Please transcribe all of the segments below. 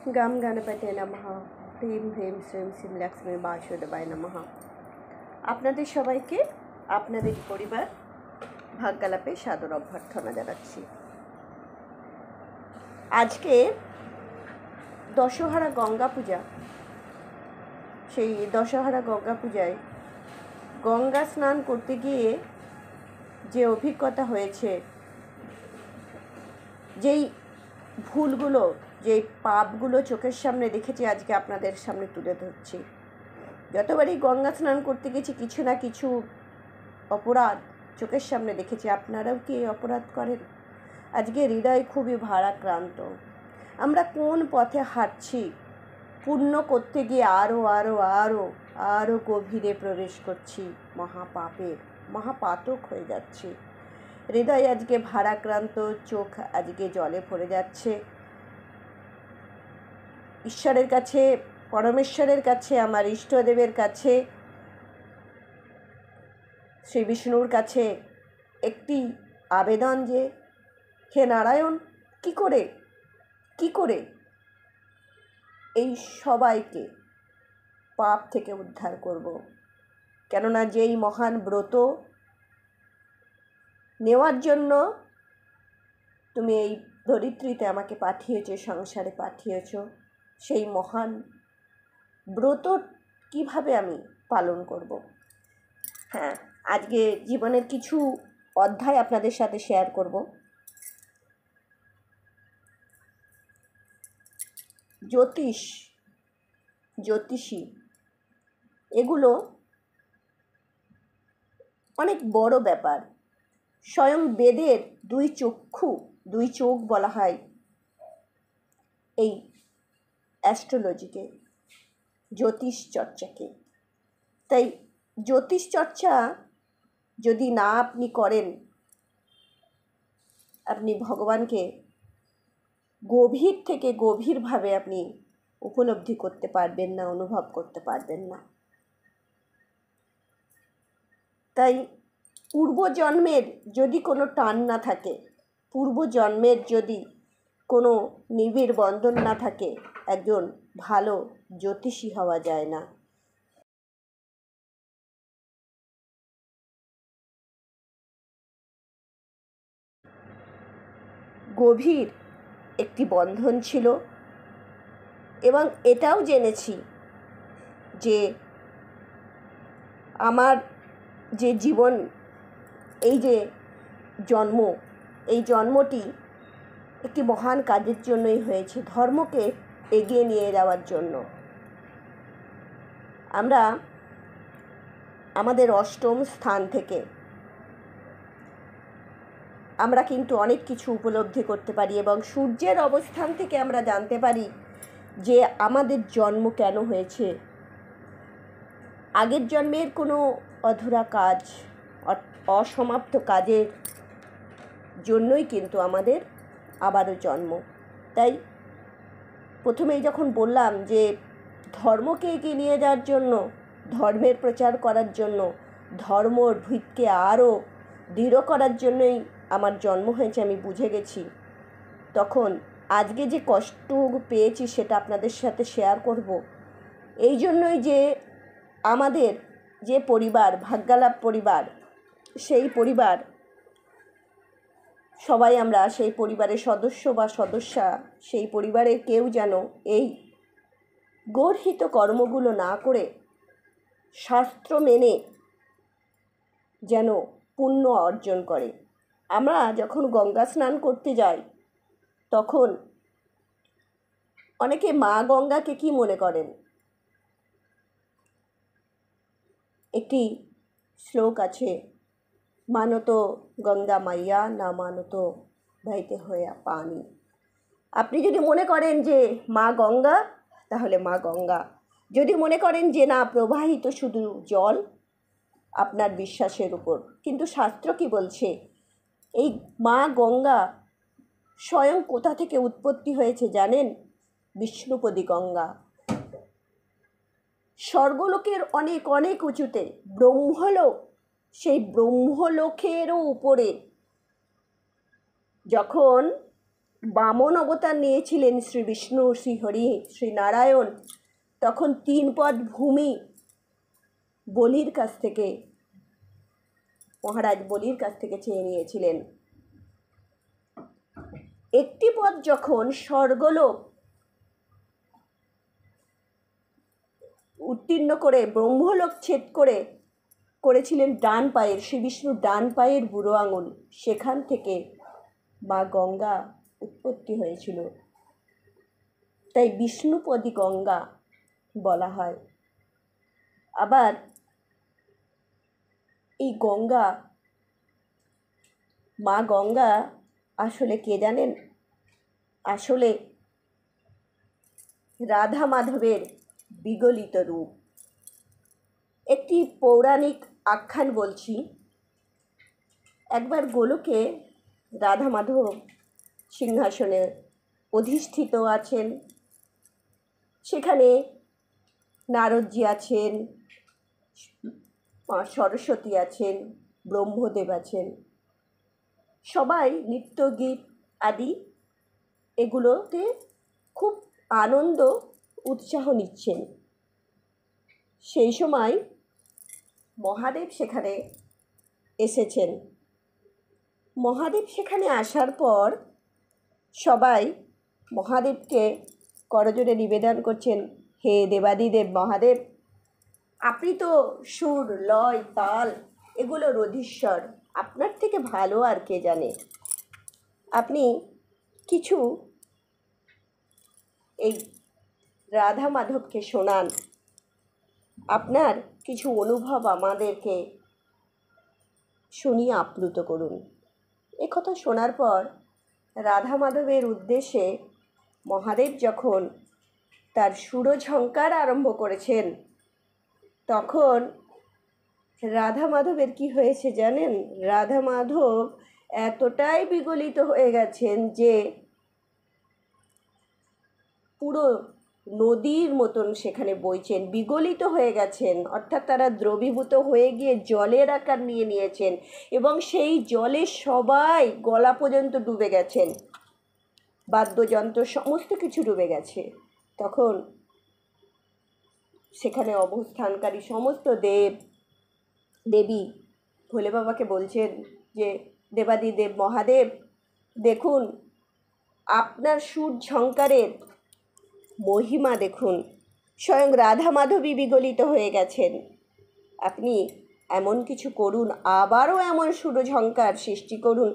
গম গণপতে নমঃ। হ্রিম হ্রিম শ্রীম শ্রীম লক্ষ্মী বাসুদেবায় নমঃ। আপনাদের সবাইকে আপনাদের পরিবার ভাগ্যালাপে সাদর অভ্যর্থনা জানাচ্ছি। আজকে দশহরা গঙ্গা পূজা। সেই দশহরা গঙ্গা পূজায় গঙ্গা স্নান করতে গিয়ে যে অভিজ্ঞতা হয়েছে, যেই ভুলগুলো, যেই পাপগুলো চোখের সামনে দেখেছি, আজকে আপনাদের সামনে তুলে ধরছি। যতবারই গঙ্গা স্নান করতে গেছি কিছু না কিছু অপরাধ চোখের সামনে দেখেছি। আপনারাও কি অপরাধ করেন? আজকে হৃদয় খুবই ভারাক্রান্ত। আমরা কোন পথে হাঁটছি? পুণ্য করতে গিয়ে আরও আরও আরও আরও গভীরে প্রবেশ করছি, মহাপাতক হয়ে যাচ্ছি। হৃদয় আজকে ভারাক্রান্ত, চোখ আজকে জলে ভরে যাচ্ছে। ঈশ্বরের কাছে, পরমেশ্বরের কাছে, আমার ইষ্টদেবের কাছে, শ্রী বিষ্ণুর কাছে একটি আবেদন যে, হে নারায়ণ, কি করে এই সবাইকে পাপ থেকে উদ্ধার করব। কেননা যেই মহান ব্রত নেওয়ার জন্য তুমি এই ধরিত্রীতে আমাকে পাঠিয়েছ, সংসারে পাঠিয়েছ, সেই মহান ব্রত কিভাবে আমি পালন করব। হ্যাঁ, আজকে জীবনের কিছু অধ্যায় আপনাদের সাথে শেয়ার করব। জ্যোতিষী এগুলো অনেক বড় ব্যাপার। স্বয়ং বেদের দুই চোখ বলা হয় এই অ্যাস্ট্রোলজিকে, জ্যোতিষ চর্চাকে। তাই জ্যোতিষ চর্চা যদি না আপনি করেন, আপনি ভগবানকে গভীর থেকে গভীরভাবে আপনি উপলব্ধি করতে পারবেন না, অনুভব করতে পারবেন না। তাই পূর্বজন্মের যদি কোনো টান না থাকে, পূর্বজন্মের যদি কোনো নিবিড় বন্ধন না থাকে, একজন ভালো জ্যোতিষী হওয়া যায় না। গভীর একটি বন্ধন ছিল, এবং এটাও জেনেছি যে আমার যে জীবন, এই যে জন্ম, এই জন্মটি একটি মহান কাজের জন্যই হয়েছে, ধর্মকে এগিয়ে নিয়ে যাওয়ার জন্য। আমরা আমাদের অষ্টম স্থান থেকে আমরা কিন্তু অনেক কিছু উপলব্ধি করতে পারি, এবং সূর্যের অবস্থান থেকে আমরা জানতে পারি যে আমাদের জন্ম কেন হয়েছে। আগের জন্মের কোনো অধুরা কাজ, অসমাপ্ত কাজের জন্যই কিন্তু আমাদের আবারও জন্ম। তাই প্রথমেই যখন বললাম যে ধর্মকে এগিয়ে নিয়ে যাওয়ার জন্য, ধর্মের প্রচার করার জন্য, ধর্মর ভিতকে আরও দৃঢ় করার জন্যই আমার জন্ম হয়েছে, আমি বুঝে গেছি। তখন আজকে যে কষ্ট পেয়েছি সেটা আপনাদের সাথে শেয়ার করব। এই জন্যই যে আমাদের যে পরিবার, ভাগ্যালাপ পরিবার, সেই পরিবার সবাই আমরা সেই পরিবারের সদস্য বা সদস্যা, সেই পরিবারের কেউ যেন এই গর্হিত কর্মগুলো না করে শাস্ত্র মেনে যেন পুণ্য অর্জন করে। আমরা যখন গঙ্গা স্নান করতে যাই, তখন অনেকে মা গঙ্গাকে কি মনে করেন? একটি শ্লোক আছে, মানত গঙ্গা মাইয়া, না মানত বইতে হইয়া পানি। আপনি যদি মনে করেন যে মা গঙ্গা, তাহলে মা গঙ্গা। যদি মনে করেন যে না, প্রবাহিত শুধু জল, আপনার বিশ্বাসের উপর। কিন্তু শাস্ত্র কি বলছে? এই মা গঙ্গা স্বয়ং কোথা থেকে উৎপত্তি হয়েছে জানেন? বিষ্ণুপদী গঙ্গা। স্বর্গলোকের অনেক অনেক উঁচুতে ব্রহ্মলোক, সেই ব্রহ্মলোকেরও উপরে যখন বামন অবতার নিয়েছিলেন শ্রী বিষ্ণু, শ্রী হরি, শ্রী নারায়ণ, তখন 3 পদ ভূমি বলির কাছ থেকে, মহারাজ বলির কাছ থেকে চেয়ে নিয়েছিলেন। একটি পদ যখন স্বর্গলোক উত্তীর্ণ করে ব্রহ্মলোক ছেদ করেছিলেন ডান পায়ের, শ্রী বিষ্ণুর ডান পায়ের বুড়ো আঙুল, সেখান থেকে মা গঙ্গা উৎপত্তি হয়েছিল। তাই বিষ্ণুপদী গঙ্গা বলা হয়। আবার এই গঙ্গা, মা গঙ্গা আসলে কে জানেন? আসলে রাধা মাধবের বিগলিত রূপ। একটি পৌরাণিক আখ্যান বলছি। একবার গোলকে রাধা মাধব সিংহাসনে অধিষ্ঠিত আছেন। সেখানে নারদজি আছেন, মা সরস্বতী আছেন, ব্রহ্মদেব আছেন। সবাই নৃত্য গীত আদি এগুলোতে খুব আনন্দ উৎসাহ নিচ্ছেন। সেই সময় মহাদেব সেখানে এসেছেন। মহাদেব সেখানে আসার পর সবাই মহাদেবকে করজোড়ে নিবেদন করছেন, হে দেবাদিদেব মহাদেব, আপনি তো সুর, লয়, তাল এগুলোর অধীশ্বর, আপনার থেকে ভালো আর কে জানে। আপনি কিছু এই রাধা মাধবকে শোনান, আপনার কিছু অনুভব আমাদেরকে শুনিয়ে আপ্লুত করুন। একথা শোনার পর রাধা মাধবের উদ্দেশ্যে মহাদেব যখন তার সুরঝঙ্কার আরম্ভ করেছেন, তখন রাধা মাধবের কি হয়েছে জানেন? রাধা মাধব এতটাই বিগলিত হয়ে গেছেন যে পুরো নদীর মতন সেখানে বইছেন, বিগলিত হয়ে গেছেন, অর্থাৎ তারা দ্রবীভূত হয়ে গিয়ে জলের আকার নিয়ে নিয়েছেন এবং সেই জলে সবাই গলা পর্যন্ত ডুবে গেছেন, বাদ্যযন্ত্র সমস্ত কিছু ডুবে গেছে। তখন সেখানে অবস্থানকারী সমস্ত দেব দেবী ভোলে বাবাকে বলছেন যে, দেবাদিদেব মহাদেব, দেখুন আপনার সুর ঝঙ্কারের মহিমা দেখুন, স্বয়ং রাধা মাধবী বিগলিত হয়ে গেছেন, আপনি এমন কিছু করুন, আবারও এমন সুরঝঙ্কার সৃষ্টি করুন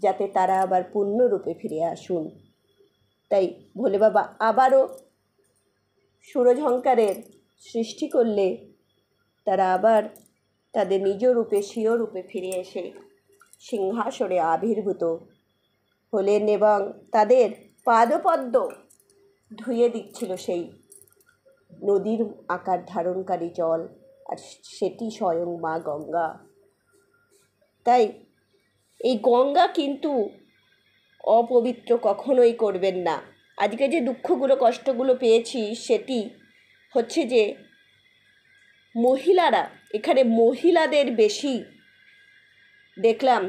যাতে তারা আবার পূর্ণরূপে ফিরে আসুন। তাই ভোলে বাবা আবারও সুরঝঙ্কারের সৃষ্টি করলে তারা আবার তাদের নিজ রূপে, স্বীয় রূপে ফিরে এসে সিংহাসনে আবির্ভূত হলেন এবং তাদের পাদপদ্ম ধুয়ে দিচ্ছিল সেই নদীর আকার ধারণকারী জল, আর সেটি স্বয়ং মা গঙ্গা। তাই এই গঙ্গা কিন্তু অপবিত্র কখনোই করবেন না। আজকে যে দুঃখগুলো, কষ্টগুলো পেয়েছি সেটি হচ্ছে যে মহিলারা, এখানে মহিলাদের বেশি দেখলাম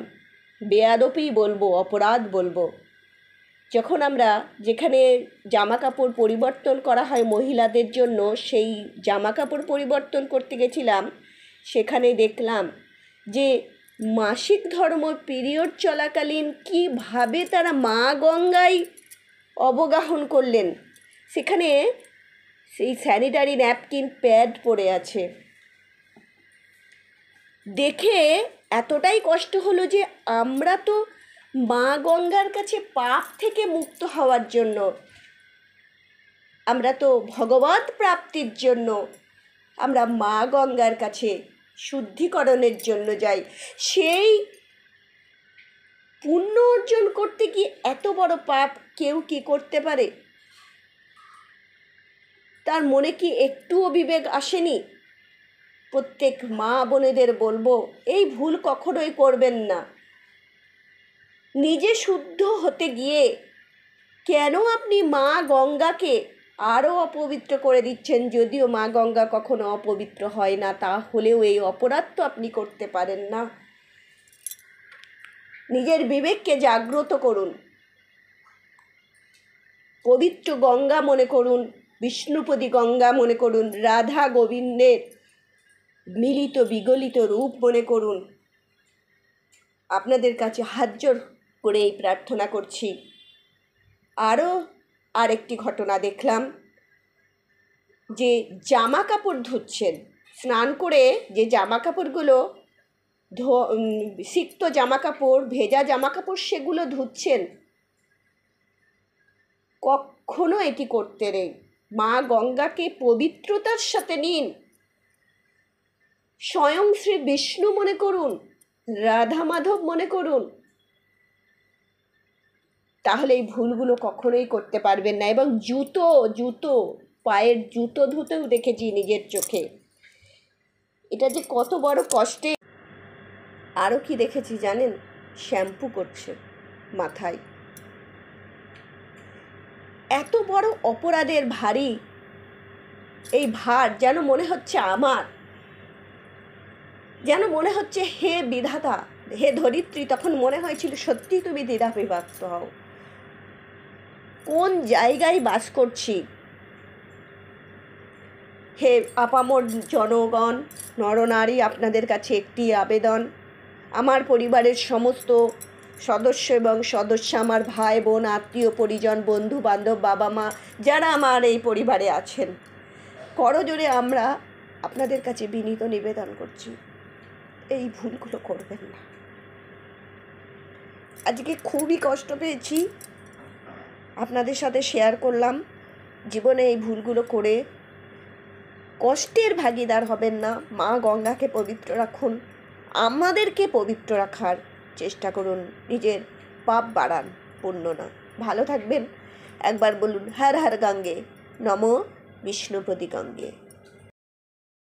বেয়াদপি বলবো, অপরাধ বলবো। যখন আমরা যেখানে জামা কাপড় পরিবর্তন করা হয় মহিলাদের জন্য, সেই জামা কাপড় পরিবর্তন করতে গেছিলাম, সেখানে দেখলাম যে মাসিক ধর্ম পিরিয়ড চলাকালীন কিভাবে তারা মা গঙ্গায় অবগাহন করলেন। সেখানে সেই স্যানিটারি ন্যাপকিন প্যাড পড়ে আছে, দেখে এতটাই কষ্ট হলো যে আমরা তো মা গঙ্গার কাছে পাপ থেকে মুক্ত হওয়ার জন্য, আমরা তো ভগবত প্রাপ্তির জন্য আমরা মা গঙ্গার কাছে শুদ্ধিকরণের জন্য যাই। সেই পুণ্য অর্জন করতে কি এত বড় পাপ কেউ কি করতে পারে? তার মনে কি একটুও বিবেক আসেনি? প্রত্যেক মা বোনেদের বলবো, এই ভুল কখনোই করবেন না। নিজে শুদ্ধ হতে গিয়ে কেন আপনি মা গঙ্গাকে আরও অপবিত্র করে দিচ্ছেন? যদিও মা গঙ্গা কখনো অপবিত্র হয় না, তাহলেও এই অপরাধ তো আপনি করতে পারেন না। নিজের বিবেককে জাগ্রত করুন। পবিত্র গঙ্গা মনে করুন, বিষ্ণুপদী গঙ্গা মনে করুন, রাধা গোবিন্দের মিলিত বিগলিত রূপ মনে করুন। আপনাদের কাছে হাত জোড় করে এই প্রার্থনা করছি। আরও আরেকটি ঘটনা দেখলাম, যে জামা কাপড় ধুচ্ছেন, স্নান করে যে জামা কাপড়গুলো সিক্ত জামা কাপড়, ভেজা জামা কাপড়, সেগুলো ধুচ্ছেন। কখনো এটি করতে নেই। মা গঙ্গাকে পবিত্রতার সাথে নিন, স্বয়ং শ্রী বিষ্ণু মনে করুন, রাধা মাধব মনে করুন, তাহলে এই ভুলগুলো কখনোই করতে পারবেন না। এবং জুতো পায়ের জুতো ধুতেও দেখেছি নিজের চোখে, এটা যে কত বড় কষ্টে। আরও কি দেখেছি জানেন? শ্যাম্পু করছে মাথায়। এত বড় অপরাধের ভারী এই ভার, যেন মনে হচ্ছে আমার, যেন মনে হচ্ছে হে বিধাতা, হে ধরিত্রী। তখন মনে হয়েছিল সত্যি তুমি দ্বিধা বিভক্ত হও, কোন জায়গায় বাস করছি। হে আপামর জনগণ, নরনারী, আপনাদের কাছে একটি আবেদন। আমার পরিবারের সমস্ত সদস্য এবং সদস্য, আমার ভাই বোন, আত্মীয় পরিজন, বন্ধু বান্ধব, বাবা মা, যারা আমার এই পরিবারে আছেন, করজোড়ে আমরা আপনাদের কাছে বিনীত নিবেদন করছি, এই ভুলগুলো করবেন না। আজকে খুবই কষ্ট পেয়েছি, আপনাদের সাথে শেয়ার করলাম। জীবনে এই ভুলগুলো করে কষ্টের ভাগিদার হবেন না। মা গঙ্গাকে পবিত্র রাখুন, আমাদেরকে পবিত্র রাখার চেষ্টা করুন, নিজের পাপ বাড়ান, পুণ্য না। ভালো থাকবেন। একবার বলুন হর হর গঙ্গে, নমো বিষ্ণুপতি গঙ্গে।